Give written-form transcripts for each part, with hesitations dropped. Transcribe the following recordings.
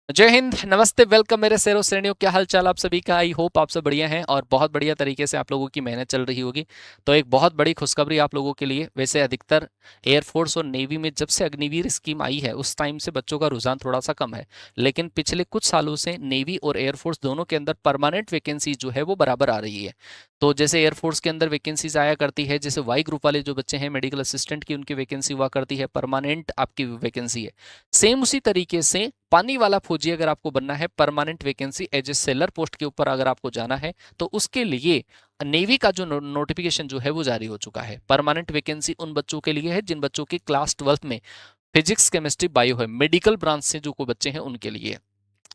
जय हिंद, नमस्ते, वेलकम मेरे शेरों श्रेणियों। क्या हाल चाल आप सभी का? आई होप आप सब बढ़िया हैं और बहुत बढ़िया तरीके से आप लोगों की मेहनत चल रही होगी। तो एक बहुत बड़ी खुशखबरी आप लोगों के लिए। वैसे अधिकतर एयरफोर्स और नेवी में जब से अग्निवीर स्कीम आई है उस टाइम से बच्चों का रुझान थोड़ा सा कम है, लेकिन पिछले कुछ सालों से नेवी और एयरफोर्स दोनों के अंदर परमानेंट वैकेंसी जो है वो बराबर आ रही है। तो जैसे एयरफोर्स के अंदर वैकेंसीज आया करती है, जैसे वाई ग्रुप वाले जो बच्चे हैं मेडिकल असिस्टेंट की उनकी वैकेंसी हुआ करती है, परमानेंट आपकी वैकेंसी है। सेम उसी तरीके से पानी वाला फौजी अगर आपको बनना है, permanent vacancy as a sailor post के ऊपर अगर आपको जाना है तो उसके लिए नेवी का जो नोटिफिकेशन जो है वो जारी हो चुका है। परमानेंट वैकेंसी उन बच्चों के लिए है जिन बच्चों की क्लास 12th में फिजिक्स केमिस्ट्री बायो है, मेडिकल ब्रांच से जो कोई बच्चे हैं उनके लिए।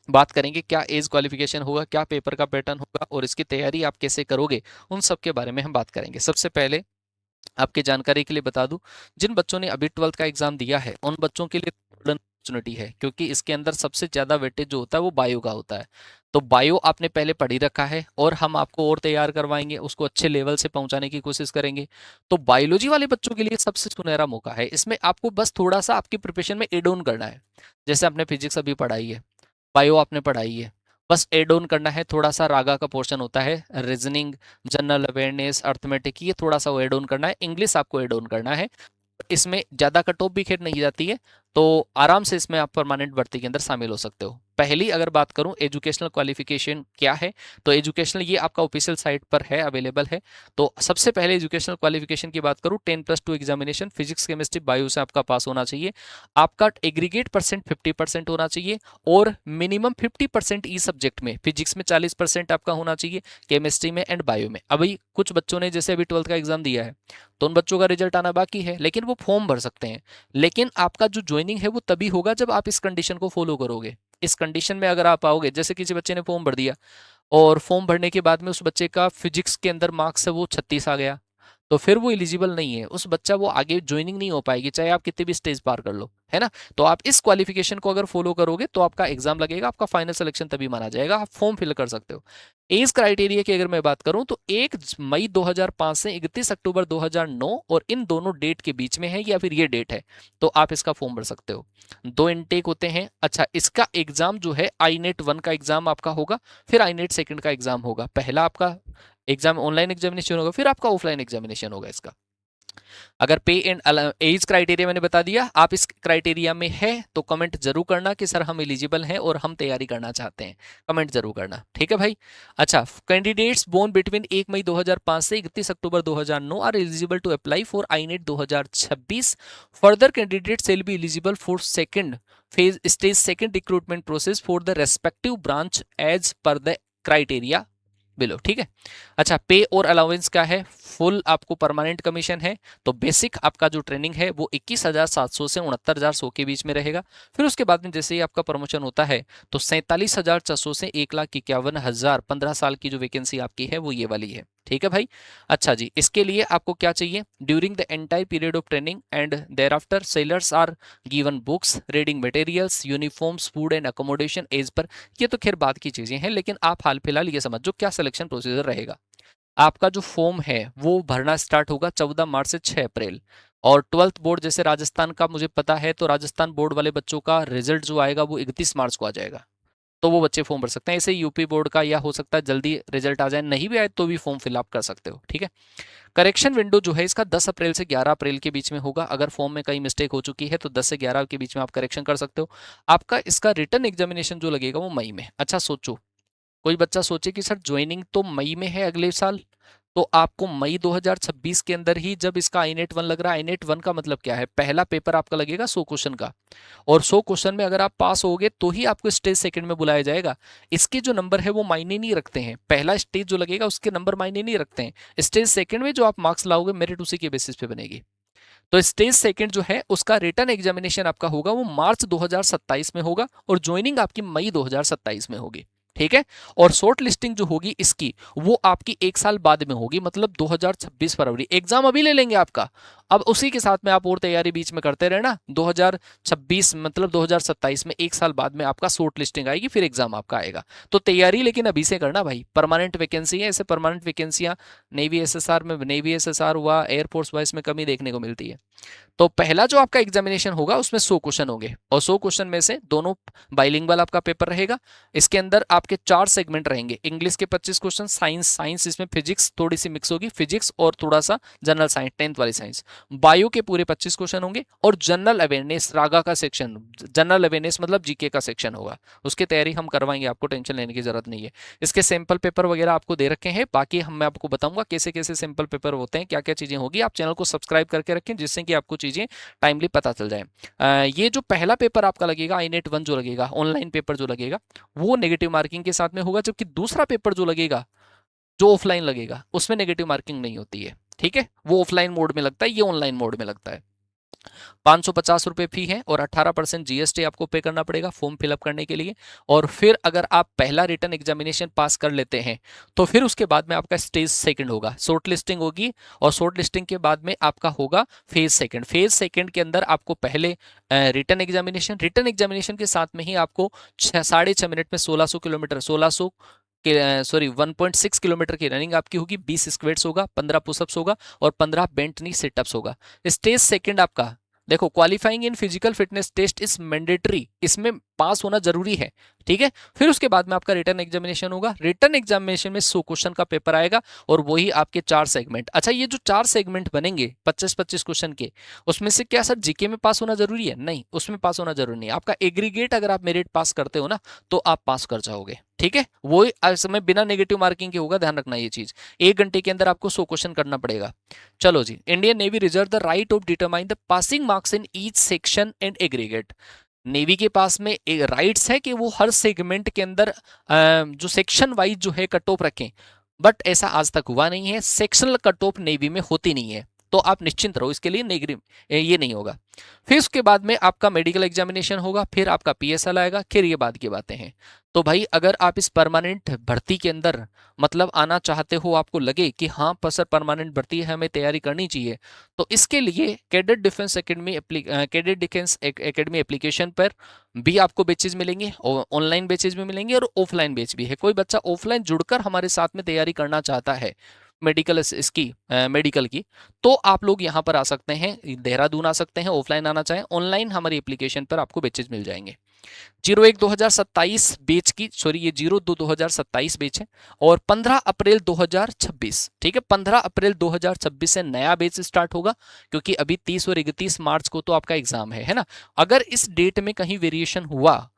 बात करेंगे क्या एज क्वालिफिकेशन होगा, क्या पेपर का पैटर्न होगा और इसकी तैयारी आप कैसे करोगे, उन सब के बारे में हम बात करेंगे। सबसे पहले आपकी जानकारी के लिए बता दूं, जिन बच्चों ने अभी 12th का एग्जाम दिया है उन बच्चों के लिए गोल्डन अपॉर्चुनिटी है, क्योंकि इसके अंदर सबसे ज्यादा वेटेज जो होता है वो बायो का होता है। तो बायो आपने पहले पढ़ ही रखा है और हम आपको और तैयार करवाएंगे, उसको अच्छे लेवल से पहुंचाने की कोशिश करेंगे। तो बायोलॉजी वाले बच्चों के लिए सबसे सुनहरा मौका है। इसमें आपको बस थोड़ा सा आपकी प्रिपरेशन में एड ऑन करना है। जैसे आपने फिजिक्स अभी पढ़ाई है, बायो आपने पढ़ाई है, बस एड ऑन करना है। थोड़ा सा रागा का पोर्शन होता है, रीजनिंग, जनरल अवेयरनेस, अर्थमेटिक, ये थोड़ा सा वो एड ऑन करना है। इंग्लिश आपको एड ऑन करना है। इसमें ज़्यादा कट ऑफ भी खेर नहीं जाती है, तो आराम से इसमें आप परमानेंट भर्ती के अंदर शामिल हो सकते हो। पहली अगर बात करूं एजुकेशनल क्वालिफिकेशन क्या है, तो एजुकेशनल ये आपका ऑफिशियल साइट पर है, अवेलेबल है। तो सबसे पहले एजुकेशनल क्वालिफिकेशन की बात करूं, 10+2 एग्जामिनेशन फिजिक्स केमिस्ट्री बायो से आपका पास होना चाहिए। आपका एग्रीगेट परसेंट 50% होना चाहिए और मिनिमम 50% ई सब्जेक्ट में, फिजिक्स में 40% आपका होना चाहिए, केमिस्ट्री में एंड बायो में। अभी कुछ बच्चों ने जैसे अभी 12th का एग्जाम दिया है तो उन बच्चों का रिजल्ट आना बाकी है, लेकिन वो फॉर्म भर सकते हैं। लेकिन आपका जो ज्वाइनिंग है वो तभी होगा जब आप इस कंडीशन को फॉलो करोगे। इस कंडीशन में अगर आप आओगे, जैसे किसी बच्चे ने फॉर्म भर दिया और फॉर्म भरने के बाद में उस बच्चे का फिजिक्स के अंदर मार्क्स है वो 36 आ गया, तो फिर वो एलिजिबल नहीं है, उस बच्चा वो आगे ज्वाइनिंग नहीं हो पाएगी, चाहे आप कितने भी स्टेज पार कर लो, है ना। तो आप इस क्वालिफिकेशन को अगर फॉलो करोगे तो आपका एग्जाम लगेगा, आपका फाइनल सिलेक्शन तभी माना जाएगा, आप फॉर्म फिल कर सकते हो। एज क्राइटेरिया की अगर मैं बात करूं तो 1 मई 2005 से 31 अक्टूबर 2009 और इन दोनों डेट के बीच में है या फिर ये डेट है, तो आप इसका फॉर्म भर सकते हो। दो इनटेक होते हैं। अच्छा, इसका एग्जाम जो है आई नेट 1 का एग्जाम आपका होगा, फिर आई नेट 2 का एग्जाम होगा। पहला आपका एग्जाम ऑनलाइन एग्जामिनेशन होगा, फिर आपका ऑफलाइन एग्जामिनेशन होगा इसका। अगर पे एंड एज क्राइटेरिया मैंने बता दिया, आप इस क्राइटेरिया में है तो कमेंट जरूर करना कि सर हम एलिजिबल हैं और हम तैयारी करना चाहते हैं, कमेंट जरूर करना, ठीक है भाई। अच्छा, कैंडिडेट्स बोर्न बिटवीन 1 मई 2005 से 31 October 2009 are eligible to apply for I net 2026। Further candidates will be eligible for second phase stage second recruitment process for the respective branch as per the criteria below, ठीक है। अच्छा, पे और allowance क्या है? Full आपको permanent commission है। तो बेसिक आपका जो ट्रेनिंग है वो 21,700 से 69,100 के बीच में रहेगा। फिर उसके बाद में जैसे ही आपका प्रमोशन होता है तो 47,400 से 1,51,000, 15 साल की जो वैकेंसी आपकी है वो ये वाली है, ठीक है भाई। अच्छा जी, इसके लिए आपको क्या चाहिए? During the entire period of training and thereafter sailors are given books, reading materials, uniforms, food and accommodation as per. ये तो खैर बात की चीजें हैं, लेकिन आप हाल फिलहाल ये समझो क्या सिलेक्शन प्रोसीजर रहेगा। आपका जो फॉर्म है वो भरना स्टार्ट होगा 14 मार्च से 6 अप्रैल। और 12th बोर्ड जैसे राजस्थान का मुझे पता है, तो राजस्थान बोर्ड वाले बच्चों का रिजल्ट जो आएगा वो 31 मार्च को आ जाएगा, तो वो बच्चे फॉर्म भर सकते हैं। ऐसे यूपी बोर्ड का या हो सकता है जल्दी रिजल्ट आ जाए, नहीं भी आए तो भी फॉर्म फिलअप कर सकते हो, ठीक है। करेक्शन विंडो जो है इसका 10 अप्रैल से 11 अप्रैल के बीच में होगा। अगर फॉर्म में कहीं मिस्टेक हो चुकी है तो 10 से 11 के बीच में आप करेक्शन कर सकते हो। आपका इसका रिटर्न एग्जामिनेशन जो लगेगा वो मई में। अच्छा सोचो, कोई बच्चा सोचे कि सर ज्वाइनिंग तो मई में है अगले साल, तो आपको मई 2026 के अंदर ही जब इसका आई नेट 1 लग रहा है, आई नेट 1 का मतलब क्या है? पहला पेपर आपका लगेगा 100 क्वेश्चन का, और 100 क्वेश्चन में अगर आप पास होगे तो ही आपको स्टेज सेकंड में बुलाया जाएगा। इसके जो नंबर है वो मायने नहीं रखते हैं, पहला स्टेज जो लगेगा उसके नंबर मायने नहीं रखते हैं। स्टेज सेकंड में जो आप मार्क्स लाओगे मेरिट उसी के बेसिस पे बनेगी। तो स्टेज सेकंड जो है उसका रिटर्न एग्जामिनेशन आपका होगा वो मार्च 2027 में होगा और ज्वाइनिंग आपकी मई 2027 में होगी, ठीक है। और शॉर्ट लिस्टिंग जो होगी इसकी वो आपकी 1 साल बाद में होगी, मतलब 2026 फरवरी। एग्जाम अभी ले लेंगे आपका अब उसी के साथ में आप और तैयारी बीच में करते रहे ना, 2026 मतलब 2027 में 1 साल बाद में आपका शॉर्ट लिस्टिंग आएगी, फिर एग्जाम आपका आएगा। तो तैयारी लेकिन अभी से करना भाई, परमानेंट वैकेंसी है, ऐसे परमानेंट वैकेंसियां नेवी एसएसआर में, नेवी एसएसआर हुआ, एयरफोर्स वाइज में कमी देखने को मिलती है। तो पहला जो आपका एग्जामिनेशन होगा उसमें 100 क्वेश्चन होंगे, और 100 क्वेश्चन में से दोनों बाइलिंगुअल आपका पेपर रहेगा। इसके अंदर आपके 4 सेगमेंट रहेंगे, इंग्लिश के 25 क्वेश्चन, साइंस इसमें फिजिक्स थोड़ी सी मिक्स होगी, फिजिक्स और थोड़ा सा जनरल साइंस 10th वाली साइंस, बायो के पूरे 25 क्वेश्चन होंगे, और जनरल अवेयरनेस रागा का सेक्शन, जनरल अवेयरनेस मतलब जीके का सेक्शन होगा, उसकी तैयारी हम करवाएंगे, आपको टेंशन लेने की जरूरत नहीं है। इसके सैंपल पेपर वगैरह आपको दे रखे हैं, बाकी मैं आपको बताऊंगा कैसे कैसे सैंपल पेपर होते हैं, क्या क्या चीजें होगी। आप चैनल को सब्सक्राइब करके रखें जिससे कि आपको चीजें टाइमली पता चल जाए। ये जो पहला पेपर आपका लगेगा आईनेट 1 जो लगेगा, ऑनलाइन पेपर जो लगेगा, वो नेगेटिव मार्किंग के साथ में होगा, जबकि दूसरा पेपर जो लगेगा, जो ऑफलाइन लगेगा, उसमें नेगेटिव मार्किंग नहीं होती है। ठीक है, वो ऑफलाइन मोड में लगता है, ये ऑनलाइन मोड में लगता है। 550 रुपये फी है और 18% जीएसटी आपको पे करना पड़ेगा फॉर्म फिलअप करने के लिए। और फिर अगर आप पहला रिटर्न एग्जामिनेशन पास कर लेते हैं तो फिर उसके बाद में आपका स्टेज सेकंड होगा, शॉर्ट लिस्टिंग होगी, और शॉर्ट लिस्टिंग के बाद में आपका होगा फेज सेकंड। फेज सेकंड के अंदर आपको पहले रिटर्न एग्जामिनेशन के साथ में ही आपको 6.5 मिनट में 1600 किलोमीटर 1.6 किलोमीटर की रनिंग आपकी होगी, 20 स्क्वेट्स होगा, 15 पुशअप्स होगा, और 15 बेंट नी सिटअप्स होगा। स्टेज सेकंड आपका देखो, qualifying in physical fitness test is mandatory, इसमें पास होना जरूरी है। ठीक है, फिर उसके बाद में आपका रिटर्न एग्जामिनेशन होगा। रिटर्न एग्जामिनेशन में 100 क्वेश्चन का पेपर आएगा, और वही आपके 4 सेगमेंट। अच्छा, ये जो 4 सेगमेंट बनेंगे 25-25 क्वेश्चन के, उसमें से क्या सर जीके में पास होना जरूरी है? नहीं, उसमें पास होना जरूरी नहीं। आपका एग्रीगेट अगर आप मेरिट पास करते हो ना, तो आप पास कर जाओगे। ठीक है, वो समय बिना नेगेटिव मार्किंग के होगा, ध्यान रखना ये चीज। 1 घंटे के अंदर आपको 100 क्वेश्चन करना पड़ेगा। चलो जी, Indian navy reserve the right of determine the passing marks in each section and aggregate. Navy के पास में राइट्स है कि वो हर सेगमेंट के अंदर जो सेक्शन वाइज जो है कट ऑफ रखें, बट ऐसा आज तक हुआ नहीं है, सेक्शनल कट ऑफ नेवी में होती नहीं है, तो आप निश्चिंत रहो, इसके लिए नेगेटिव ये नहीं होगा। फिर उसके बाद में आपका मेडिकल एग्जामिनेशन होगा, फिर आपका पीएसएल आएगा, फिर ये बाद की बातें हैं। तो भाई अगर आप इस परमानेंट भर्ती के अंदर मतलब आना चाहते हो, आपको लगे कि हाँ पर सर परमानेंट भर्ती है, हमें तैयारी करनी चाहिए, तो इसके लिए कैडेट डिफेंस एकेडमी एप्लीकेशन पर भी आपको बैचेज मिलेंगे, ऑनलाइन बैचेज भी मिलेंगे और ऑफलाइन बैच भी है। कोई बच्चा ऑफलाइन जुड़कर हमारे साथ में तैयारी करना चाहता है मेडिकल की, तो आप लोग यहाँ पर आ सकते हैं, देहरादून आ सकते हैं, ऑफलाइन आना चाहें ऑनलाइन हमारी एप्लीकेशन पर आपको बैचेज मिल जाएंगे। 01/2027 बैच की, सॉरी ये 02/2027 बैच है, और 15 अप्रैल 2026, ठीक है, 15 अप्रैल 2026 से नया बैच स्टार्ट होगा, क्योंकि अभी 30 और 31 मार्च को तो आपका एग्जाम है ना। अगर इस डेट में कहीं वेरिएशन हुआ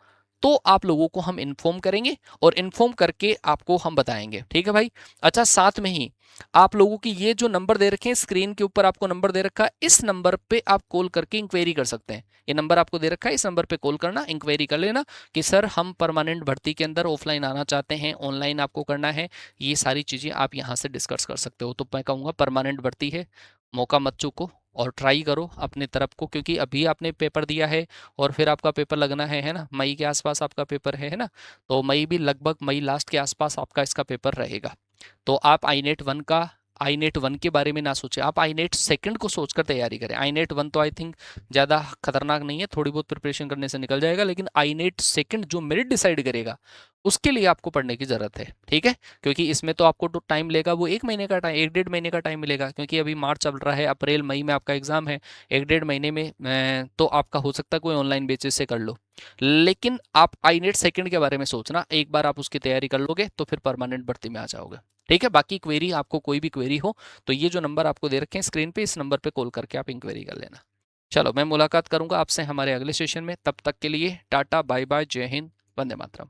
तो आप लोगों को हम इन्फॉर्म करेंगे, और इन्फॉर्म करके आपको हम बताएंगे। ठीक है भाई। अच्छा, साथ में ही आप लोगों की ये जो नंबर दे रखे हैं स्क्रीन के ऊपर, आपको नंबर दे रखा है, इस नंबर पे आप कॉल करके इंक्वायरी कर सकते हैं। ये नंबर आपको दे रखा है, इस नंबर पे कॉल करना, इंक्वायरी कर लेना कि सर हम परमानेंट भर्ती के अंदर ऑफलाइन आना चाहते हैं, ऑनलाइन आपको करना है, ये सारी चीज़ें आप यहाँ से डिस्कस कर सकते हो। तो मैं कहूँगा परमानेंट भर्ती है, मौका मत चूको और ट्राई करो अपने तरफ को, क्योंकि अभी आपने पेपर दिया है और फिर आपका पेपर लगना है ना, मई के आसपास आपका पेपर है ना, तो मई भी लगभग मई लास्ट के आसपास आपका इसका पेपर रहेगा। तो आप आईनेट वन के बारे में ना सोचें, आप आईनेट सेकंड को सोचकर तैयारी करें। आईनेट वन तो आई थिंक ज़्यादा खतरनाक नहीं है, थोड़ी बहुत प्रिपरेशन करने से निकल जाएगा, लेकिन आईनेट सेकंड जो मेरिट डिसाइड करेगा उसके लिए आपको पढ़ने की ज़रूरत है। ठीक है, क्योंकि इसमें तो आपको तो टाइम लेगा, वो 1 महीने का टाइम, 1-1.5 महीने का टाइम मिलेगा, क्योंकि अभी मार्च चल रहा है, अप्रैल मई में आपका एग्जाम है, 1-1.5 महीने में तो आपका हो सकता है कोई ऑनलाइन बेसिस से कर लो। लेकिन आप आईनेट सेकंड के बारे में सोचना, एक बार आप उसकी तैयारी कर लोगे तो फिर परमानेंट भर्ती में आ जाओगे। ठीक है, बाकी क्वेरी, आपको कोई भी क्वेरी हो तो ये जो नंबर आपको दे रखे हैं स्क्रीन पे, इस नंबर पे कॉल करके आप इंक्वायरी कर लेना। चलो, मैं मुलाकात करूंगा आपसे हमारे अगले सेशन में, तब तक के लिए टाटा बाय बाय, जय हिंद, वंदे मातरम।